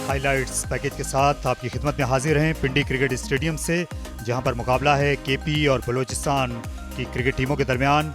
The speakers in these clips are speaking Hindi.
हाइलाइट्स पैकेज के साथ आपकी खिदमत में हाजिर हैं पिंडी क्रिकेट स्टेडियम से, जहां पर मुकाबला है केपी और बलूचिस्तान की क्रिकेट टीमों के दरमियान।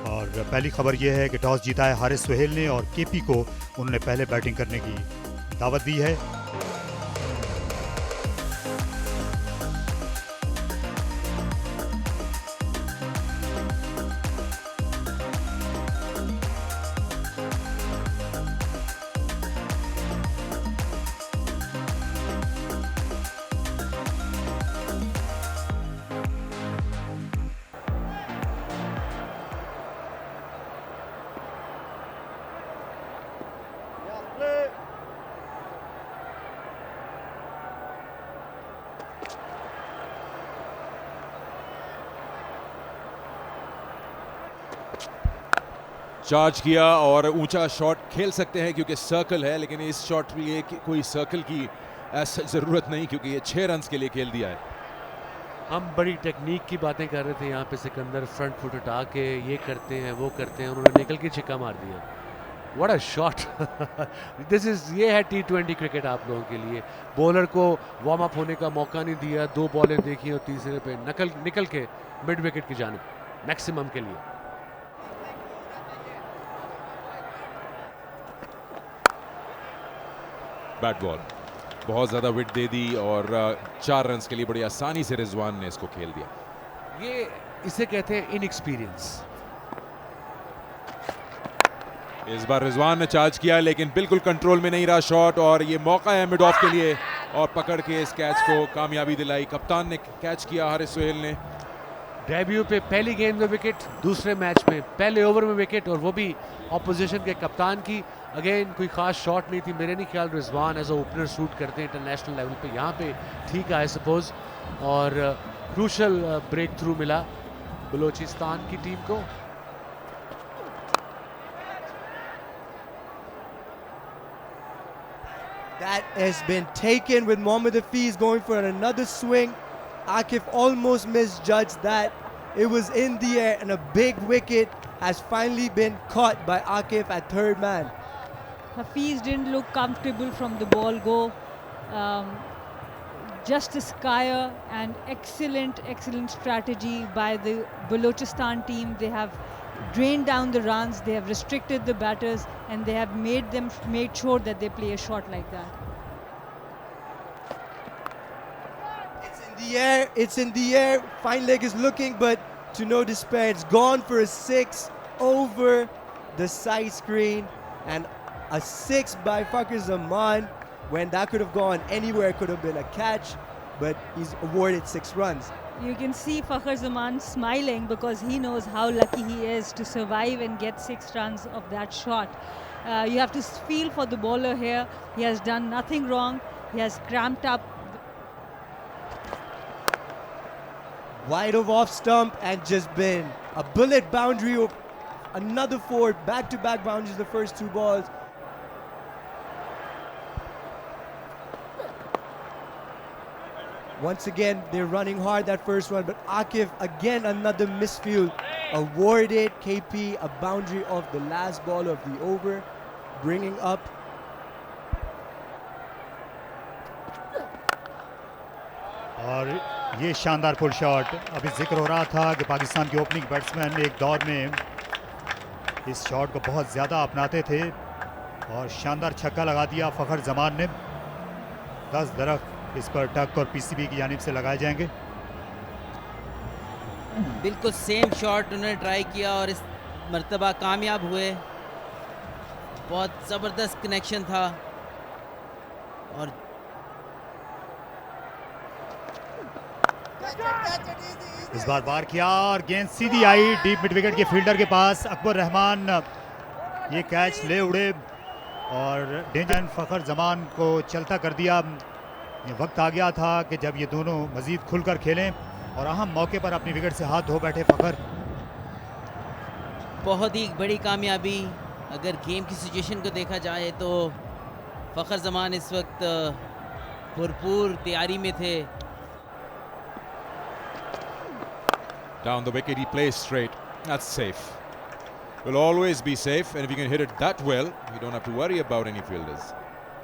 और पहली खबर यह है कि टॉस जीता है हारिस सुहेल ने और केपी को उन्होंने पहले बैटिंग करने की दावत दी है। चार्ज किया और ऊंचा शॉट खेल सकते हैं क्योंकि सर्कल है, लेकिन इस शॉट के लिए कोई सर्कल की ऐसा ज़रूरत नहीं क्योंकि ये 6 रन्स के लिए खेल दिया है। हम बड़ी टेक्निक की बातें कर रहे थे यहाँ पे, सिकंदर फ्रंट फुट उठा के ये करते हैं वो करते हैं, उन्होंने निकल के छिक्का मार दिया। What a shot. ये है T20 क्रिकेट आप लोगों के लिए। बॉलर को वार्म अप होने का मौका नहीं दिया, 2 बॉलें देखी और तीसरे पे निकल के मिड विकेट की जानिब मैक्सिमम के लिए। बैट बॉल बहुत ज़्यादा विट दे दी और 4 रन्स के लिए बड़ी आसानी से रिजवान ने इसको खेल दिया। ये इसे कहते हैं इनएक्सपीरियंस। इस बार रिजवान ने चार्ज किया लेकिन बिल्कुल कंट्रोल में नहीं रहा शॉट, और ये मौका है मिड ऑफ के लिए और पकड़ के इस कैच को कामयाबी दिलाई। कप्तान ने कैच किया हारिस सुहेल ने। डेब्यू पे पहली गेंद में विकेट, दूसरे मैच में पहले ओवर में विकेट, और वो भी ऑपोजिशन के कप्तान की। अगेन कोई खास शॉट नहीं थी, मेरे नहीं ख्याल Rizwan as a opener shoot करते हैं इंटरनेशनल लेवल पे, यहाँ पे ठीक है आई सपोज। और क्रूशल ब्रेक थ्रू मिला बलूचिस्तान की टीम को। That has been taken with Mohammad Hafiz going for another swing. Akif almost misjudged that. It was in the air and a big wicket has finally been caught by Akif at third man. Hafiz didn't look comfortable from the ball go. Justice Kaya and excellent strategy by the Balochistan team. They have drained down the runs, they have restricted the batters, and they have made sure that they play a shot like that. It's in the air. Fine leg is looking, but to no despair, it's gone for a 6 over the side screen, and a 6 by Fakhar Zaman, when that could have gone anywhere, could have been a catch, but he's awarded 6 runs. You can see Fakhar Zaman smiling because he knows how lucky he is to survive and get 6 runs of that shot. You have to feel for the bowler here. He has done nothing wrong. He has cramped up. Wide of off stump and just been a bullet boundary of another 4 back-to-back boundaries the first 2 balls. Once again, they're running hard that first one, but Akif, again, another misfield. Awarded KP a boundary of the last ball of the over, bringing up. और ये शानदार पुल शॉट, अभी जिक्र हो रहा था कि पाकिस्तान के ओपनिंग बैट्समैन एक दौर में इस शॉट को बहुत ज़्यादा अपनाते थे और शानदार छक्का लगा दिया फखर जमान ने। 10 दरख्त इस पर टक और पीसीबी की जानिब से लगाए जाएंगे। बिल्कुल सेम शॉट उन्होंने ट्राई किया और इस मर्तबा कामयाब हुए। बहुत ज़बरदस्त कनेक्शन था और इस बार बार किया और गेंद सीधी आई डीप मिड विकेट के फील्डर के पास। अकबर रहमान ये कैच ले उड़े और डेंजर फखर जमान को चलता कर दिया। ये वक्त आ गया था कि जब ये दोनों मजीद खुलकर खेलें और अहम मौके पर अपनी विकेट से हाथ धो बैठे फखर। बहुत ही बड़ी कामयाबी। अगर गेम की सिचुएशन को देखा जाए तो फखर जमान इस वक्त भरपूर तैयारी में थे। Down the wicket, he plays straight. That's safe. Will always be safe, and if you can hit it that well, you don't have to worry about any fielders.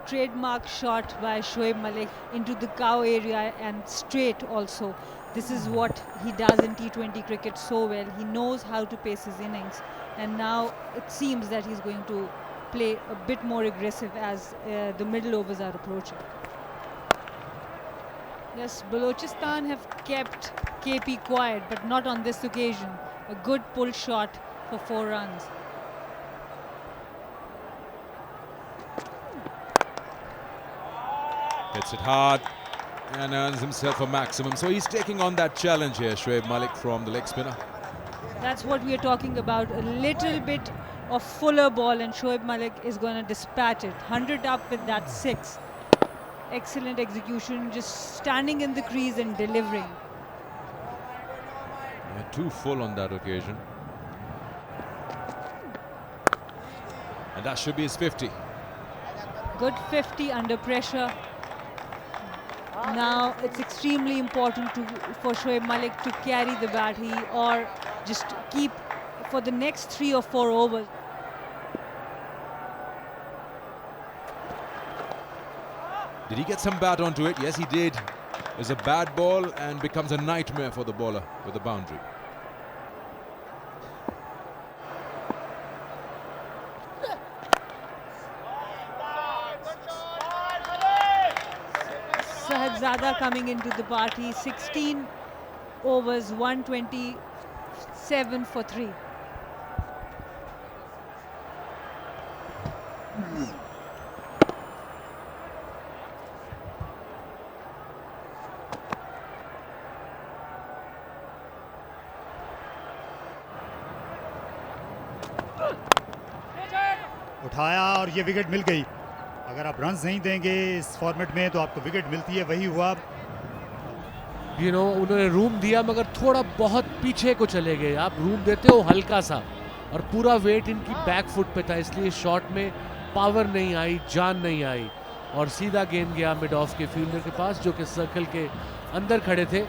trademark shot by Shoaib Malik into the cow area and straight also. This is what he does in T20 cricket so well. He knows how to pace his innings, and now it seems that he's going to play a bit more aggressive as the middle overs are approaching. Yes, Balochistan have kept KP quiet, but not on this occasion. A good pull shot for 4 runs. Hits it hard and earns himself a maximum. So he's taking on that challenge here, Shoaib Malik from the leg spinner. That's what we are talking about. A little bit of fuller ball, and Shoaib Malik is going to dispatch it. 100 up with that 6. Excellent execution, just standing in the crease and delivering. Yeah, too full on that occasion. And that should be his 50. Good 50 under pressure. Now it's extremely important for Shoaib Malik to carry the bat, or just keep for the next 3 or 4 overs. Did he get some bat onto it? Yes, he did. It's a bad ball and becomes a nightmare for the bowler with the boundary. Sahibzada coming into the party. 16 overs, 127 for 3. उठाया और ये विकेट मिल गई. अगर आप रन्स नहीं देंगे इस फॉर्मेट में तो आपको विकेट मिलती है. वही हुआ. उन्होंने रूम दिया मगर थोड़ा बहुत पीछे को चले गए. आप रूम देते हो हल्का सा, और पूरा वेट इनकी बैक फुट पे था, इसलिए शॉट में पावर नहीं आई, जान नहीं आई, और सीधा गेंद गया मिड ऑफ के फील्डर के पास, जो कि सर्कल के अंदर खड़े थे.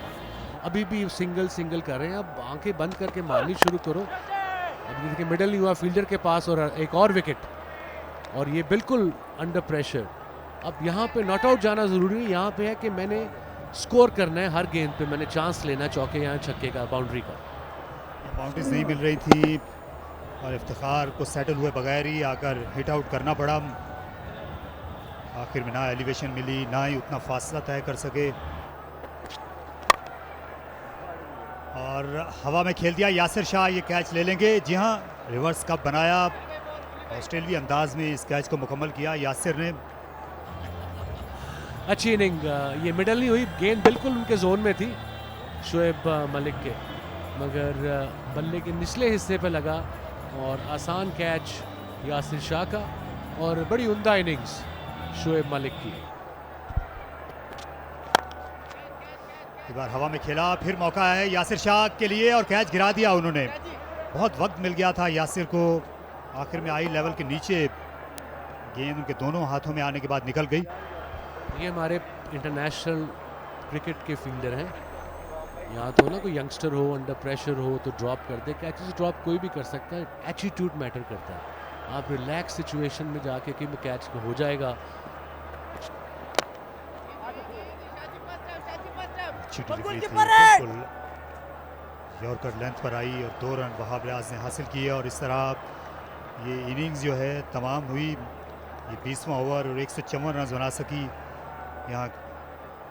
अभी भी सिंगल कर रहे हैं. अब आंखें बंद करके मारनी शुरू करो. अब देखिए मिडल नहीं हुआ फील्डर के पास, और एक और विकेट, और ये बिल्कुल अंडर प्रेशर. अब यहाँ पे नॉट आउट जाना ज़रूरी है. यहाँ पे है कि मैंने स्कोर करना है हर गेंद पे, मैंने चांस लेना चौके या छक्के का, बाउंड्री का. बाउंड्रीज नहीं मिल रही थी और इफ्तिखार को सेटल हुए बगैर ही आकर हिट आउट करना पड़ा. आखिर में ना एलिवेशन मिली, ना ही उतना फासला तय कर सके, और हवा में खेल दिया. यासिर शाह ये कैच ले लेंगे. जी हाँ, रिवर्स कप बनाया, ऑस्ट्रेलियाई अंदाज में इस कैच को मुकम्मल किया यासिर ने. अच्छी इनिंग. ये मिडल नहीं हुई, गेंद बिल्कुल उनके जोन में थी शोएब मलिक के, मगर बल्ले के निचले हिस्से पे लगा, और आसान कैच यासिर शाह का, और बड़ी उम्दा इनिंग्स शोएब मलिक की. एक बार हवा में खेला, फिर मौका है यासिर शाह के लिए, और कैच गिरा दिया उन्होंने. बहुत वक्त मिल गया था यासिर को. आखिर में आई लेवल के नीचे गेंद उनके दोनों हाथों में आने के बाद निकल गई. ये हमारे इंटरनेशनल क्रिकेट के फील्डर हैं. यहाँ तो ना कोई यंगस्टर हो, अंडर प्रेशर हो तो ड्रॉप कर दे. कैचेस ड्रॉप कोई भी कर सकता है, एटीट्यूड मैटर करता है. आप रिलैक्स सिचुएशन में जाके कि कैच हो जाएगा. अच्छी डिलीवरी थी, बिल्कुल यॉर्कर लेंथ पर आई, और 2 रन वहाब रियाज ने हासिल किए. और इस तरह ये इनिंग्स जो है तमाम हुई. ये 20वां ओवर, और 154 रन बना सकी यहाँ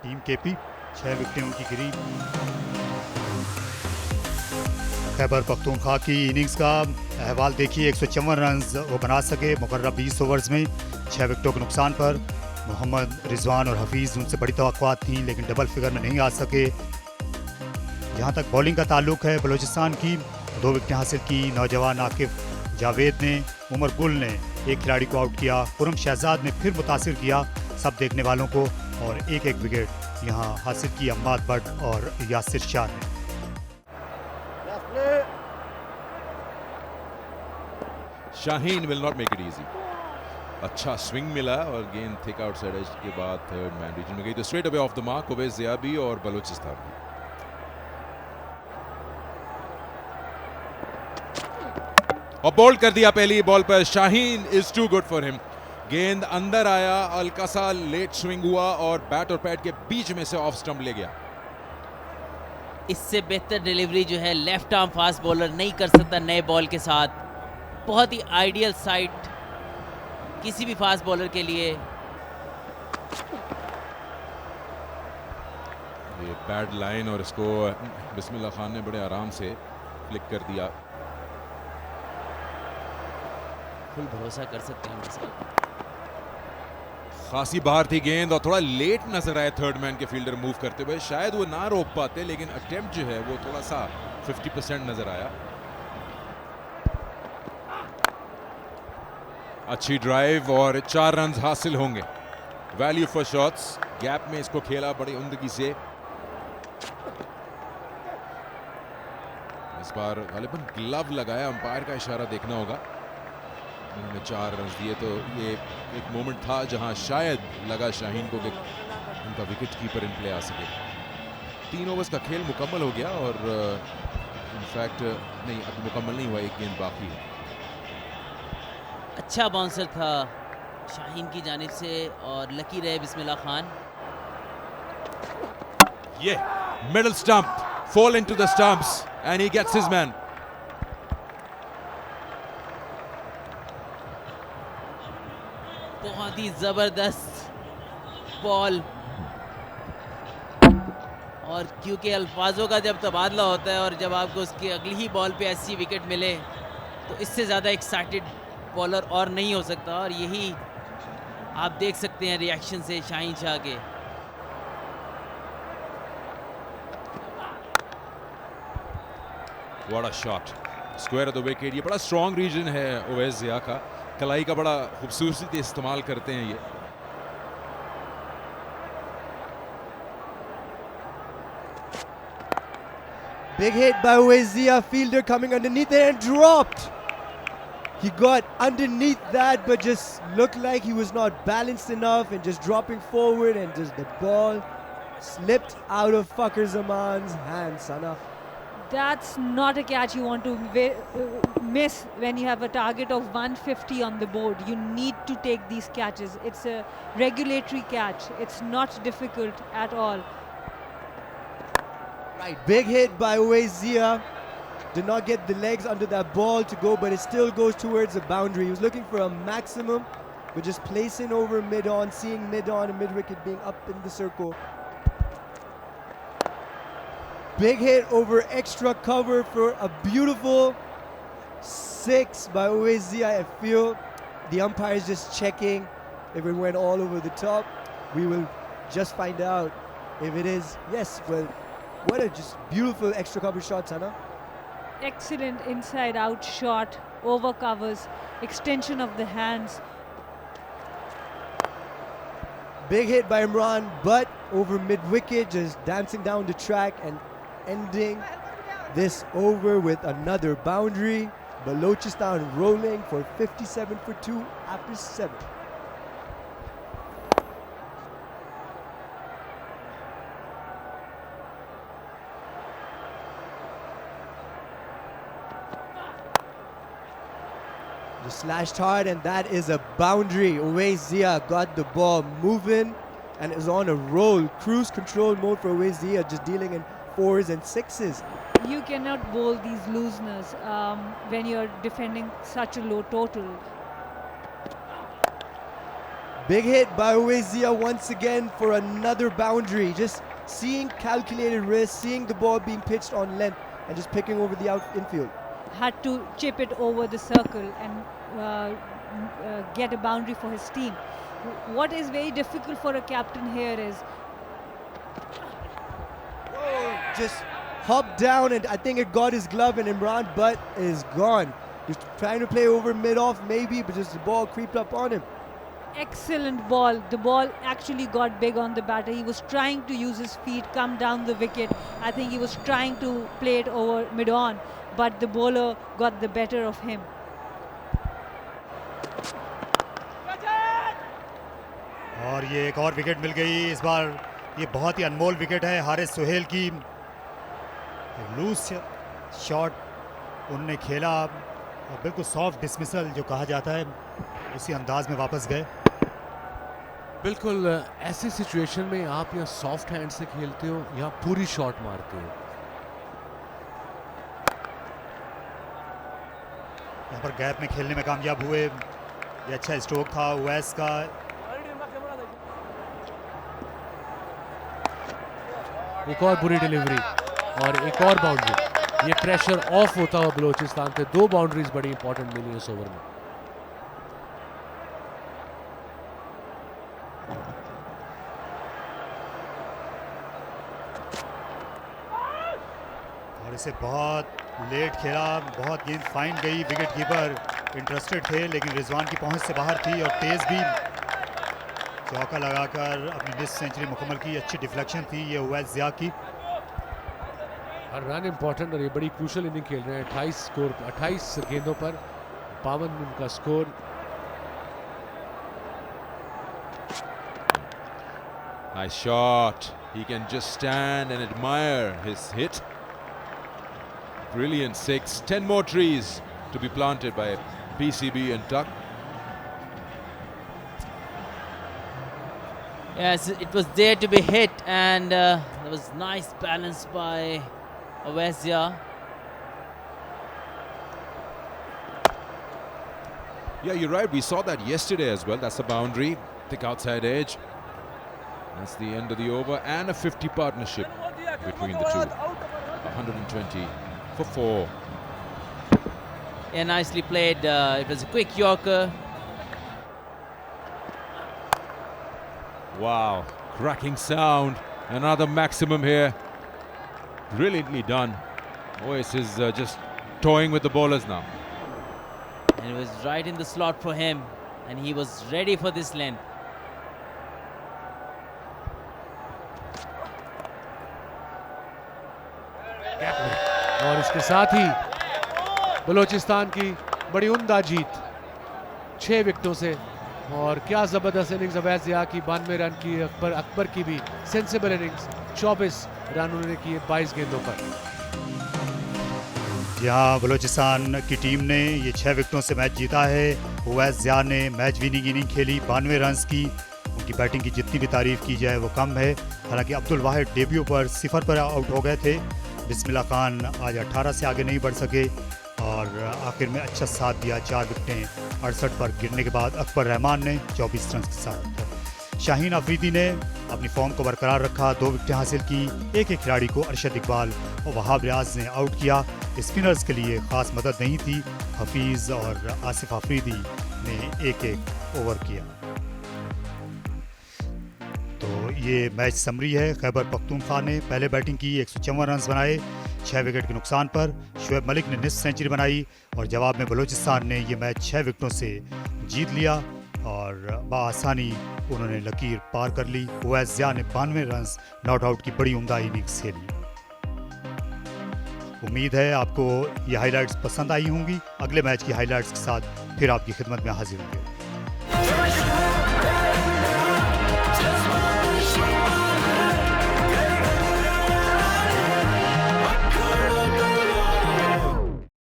टीम केपी. 6 विकेटें उनकी गिरी. खैबर पख्तूनख्वा की इनिंग्स का अहवाल देखिए. 154 रन वो बना सके मुकर्रर 20 ओवर्स में, 6 विकेटों के नुकसान पर. मोहम्मद रिजवान और हफीज़ उनसे बड़ी तवक्कुआत थी, लेकिन डबल फिगर में नहीं आ सके. जहाँ तक बॉलिंग का ताल्लुक है, बलूचिस्तान की 2 विकेटें हासिल की. नौजवान आकिफ जावेद ने, उमर गुल ने एक खिलाड़ी को आउट किया. खुरम शहजाद ने फिर मुतासिर किया सब देखने वालों को, और एक विकेट यहाँ हासिल की अम्माद भट्ट और यासिर शाह ने. Shaheen will not make it easy. अच्छा स्विंग मिला, और गेंद थिक आउटसाइड एज के बाद थर्ड मैन रीजन में गई, तो straight away off the mark ओवेस ज़ियाबी और बलूचिस्तान. और बोल्ड कर दिया पहली बॉल पर. Shaheen is too good for him. गेंद अंदर आया, हल्का सा लेट स्विंग हुआ और बैट और पैड के बीच में से ऑफ स्टंप ले गया। इससे बेहतर डिलीवरी जो है लेफ्ट आर्म फास्ट बॉलर नहीं कर सकता नए बॉल के साथ। बहुत ही आइडियल साइट किसी भी फास्ट बॉलर के लिए। ये बैड लाइन और इसको बिस्मिल्लाह खान ने बड़े आराम से फ्लिक कर दिया। फुल भरोसा कर सकते हैं उनके साथ। खासी बाहर थी गेंद और थोड़ा लेट नजर आया थर्ड मैन के फील्डर मूव करते हुए। शायद वो ना रोक पाते, लेकिन अटेम्प्ट जो है वो थोड़ा सा 50% नजर आया। अच्छी ड्राइव और 4 रन हासिल होंगे। वैल्यू फॉर शॉट्स, गैप में इसको खेला बड़ी उम्दगी से। इस बार गालिबन ग्लव लगाया, अंपायर का इशारा देखना होगा। उन्होंने 4 रन दिए, तो ये एक मोमेंट था जहां शायद लगा शाहीन को कि उनका विकेट कीपर इन प्ले आ सके। 3 ओवर्स का खेल मुकम्मल हो गया और इनफैक्ट नहीं, अब मुकम्मल नहीं हुआ, एक गेंद बाकी है। अच्छा बाउंसर था शाहीन की जानिब से और लकी रहे बिस्मिल्लाह खान। ये middle stump, fall into the stumps and he gets his man. बहुत ही जबरदस्त बॉल, और क्योंकि अल्फाजों का जब तबादला होता है और जब आपको उसकी अगली ही बॉल पे ऐसी विकेट मिले तो इससे ज़्यादा एक्साइटेड बॉलर और नहीं हो सकता। और यही आप देख सकते हैं रिएक्शन से शाहीन शाह के। What a shot, square of the wicket। ये बड़ा स्ट्रॉन्ग रीजन है ओवैस ज़िया का, कलाई का बड़ा खूबसूरती से इस्तेमाल करते हैं ये। Big hit by Uwais, fielder coming underneath it and dropped. He got underneath that, but just looked like he was not balanced enough and just dropping forward, and just the ball slipped out of Fakhar Zaman's hands, Sana. That's not a catch you want to miss when you have a target of 150 on the board. You need to take these catches. It's a regulatory catch. It's not difficult at all. Right, big hit by Uwais. Did not get the legs under that ball to go, but it still goes towards the boundary. He was looking for a maximum, but just placing over mid-on, seeing mid-on and mid-wicket being up in the circle. Big hit over extra cover for a beautiful 6 by Uwais. I feel the umpire is just checking if it went all over the top. We will just find out if it is. Yes, well, what a just beautiful extra cover shot, Sana. Excellent inside out shot, over covers, extension of the hands. Big hit by Imran, but over mid-wicket, just dancing down the track and ending this over with another boundary. Balochistan rolling for 57 for 2 after 7. Just slashed hard, and that is a boundary. Uwais got the ball moving and is on a roll. Cruise control mode for Uwais, just dealing in 4s and 6s. You cannot bowl these looseners when you're defending such a low total. Big hit by Uwais once again for another boundary. Just seeing calculated risk, seeing the ball being pitched on length and just picking over the infield. Had to chip it over the circle and get a boundary for his team. What is very difficult for a captain here is just hopped down, and I think it got his glove, and Imran Butt is gone. He's trying to play over mid-off maybe, but just the ball creeped up on him. excellent ball. The ball actually got big on the batter. He was trying to use his feet, come down the wicket. I think he was trying to play it over mid-on, but the bowler got the better of him. और ये एक और विकेट मिल गई इस बार। ये बहुत ही अनमोल विकेट है हारिस सुहेल की। लूज शॉट उन्होंने खेला, बिल्कुल सॉफ्ट डिसमिसल जो कहा जाता है उसी अंदाज में वापस गए। बिल्कुल ऐसी सिचुएशन में आप या सॉफ्ट हैंड से खेलते हो या पूरी शॉट मारते हो। यहाँ पर गैप में खेलने में कामयाब हुए। ये अच्छा स्ट्रोक था उवैस का। एक और बुरी डिलीवरी और एक और बाउंड्री। ये प्रेशर ऑफ होता हुआ बलोचिस्तान पे 2 बाउंड्रीज बड़ी इंपॉर्टेंट मिली इस ओवर में। और इसे बहुत लेट खेला, बहुत गेंद फाइन गई। विकेट कीपर इंटरेस्टेड थे लेकिन रिजवान की पहुंच से बाहर थी और तेज भी चौका लगाकर अपनी 20 सेंचुरी मुकम्मल की। अच्छी डिफ्लेक्शन थी ये उवैस ज़िया की। और रन इंपॉर्टेंट और ये बड़ी क्रूशल इनिंग खेल रहे हैं। 28 गेंदों पर 52 उनका score. Nice shot. He can just stand and admire his hit. Brilliant 6. 10 more trees to be planted by PCB and Tuck. Yes, it was there to be hit, and there was nice balance by Owesia. Yeah, you're right. We saw that yesterday as well. That's a boundary. Thick outside edge. That's the end of the over and a 50 partnership between the two. 120 for 4. Yeah, nicely played. It was a quick Yorker. Wow, cracking sound. Another maximum here. Brilliantly done. Ois is just toying with the bowlers now. And it was right in the slot for him. And he was ready for this length. और इसके साथ ही बलोचिस्तान की बड़ी उम्दा जीत 6 विकेटों से। और क्या ज़बरदस्त इनिंग्स अवैस ज़िया की। 92 रन की। अकबर की भी सेंसिबल इनिंग्स। 24 रन उन्होंने किए 22 गेंदों पर। यहाँ बलोचिस्तान की टीम ने ये 6 विकेटों से मैच जीता है। उवैस ज़िया ने मैच विनिंग इनिंग खेली 92 रन्स की। उनकी बैटिंग की जितनी भी तारीफ की जाए वो कम है। हालांकि अब्दुल वाहिद डेब्यू पर 0 पर आउट हो गए थे। बिस्मिल्लाह खान आज 18 से आगे नहीं बढ़ सके और आखिर में अच्छा साथ दिया। 4 विकेटें 68 पर गिरने के बाद अकबर रहमान ने 24 रन के साथ। शाहीन अफरीदी ने अपनी फॉर्म को बरकरार रखा। 2 विकेटें हासिल की। एक खिलाड़ी को अरशद इकबाल और वहाब रियाज ने आउट किया। स्पिनर्स के लिए ख़ास मदद नहीं थी। हफीज़ और आसिफ अफरीदी ने एक ओवर किया। तो ये मैच समरी है। खैबर पख्तूनख्वा ने पहले बैटिंग की, 154 रन बनाए 6 विकेट के नुकसान पर। शुएब मलिक ने निस्फ सेंचुरी बनाई और जवाब में बलूचिस्तान ने ये मैच 6 विकेटों से जीत लिया और बआसानी उन्होंने लकीर पार कर ली। उवैस ज़िया ने 92 रन नॉट आउट की बड़ी उम्दा इनिंग्स खेली। उम्मीद है आपको ये हाइलाइट्स पसंद आई होंगी। अगले मैच की हाइलाइट्स के साथ फिर आपकी खिदमत में हाजिर होंगे।